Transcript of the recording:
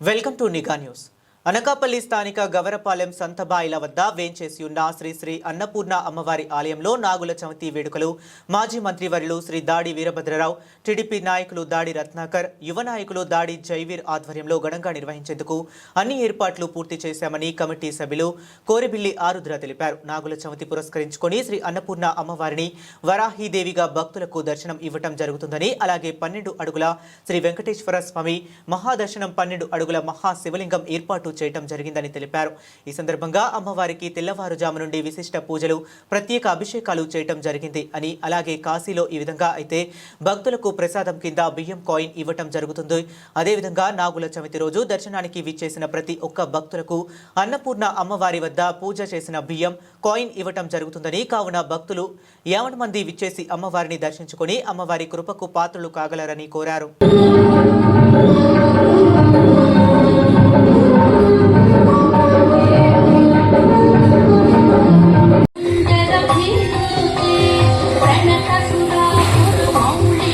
Welcome to నిఘా news. Anakapalli స్థానిక గవరపాలెం సంతబాయిల వద్ద వేంచేసి ఉన్న శ్రీ శ్రీ అన్నపూర్ణ అమ్మవారి ఆలయంలో నాగుల చవితి వేడుకలు మాజీ మంత్రివర్యులు శ్రీ దాడి వీరభద్రరావు, టీడీపీ నాయకులు దాడి రత్నాకర్, యువ నాయకులు దాడి జైవీర్ ఆధ్వర్యంలో ఘనంగా నిర్వహించేందుకు అన్ని ఏర్పాట్లు పూర్తి చేశామని కమిటీ సభ్యులు కోరెబిల్లి ఆరుద్ర తెలిపారు. నాగుల చవితి పురస్కరించుకొని శ్రీ అన్నపూర్ణ అమ్మవారిని వరాహీదేవిగా భక్తులకు దర్శనం ఇవ్వటం జరుగుతుందని, అలాగే 12 అడుగుల శ్రీ వెంకటేశ్వర స్వామి మహాదర్శనం 12 అడుగుల మహాశివలింగం ఏర్పాటు చేయటం జరిగిందని తెలిపారు. ఈ సందర్భంగా అమ్మవారికి తెల్లవారుజాము నుండి విశిష్ట పూజలు, ప్రత్యేక అభిషేకాలు చేయటం జరిగింది అని, అలాగే కాశీలో ఈ విధంగా అయితే భక్తులకు ప్రసాదం కింద బియ్యం కాయిన్ ఇవ్వటం జరుగుతుంది. అదేవిధంగా నాగుల చవితి రోజు దర్శనానికి విచ్చేసిన ప్రతి ఒక్క భక్తులకు అన్నపూర్ణ అమ్మవారి వద్ద పూజ చేసిన బియ్యం కాయిన్ ఇవ్వటం జరుగుతుందని, కావున భక్తులు 50 మంది విచ్చేసి అమ్మవారిని దర్శించుకొని అమ్మవారి కృపకు పాత్రలు కాగలరని కోరారు.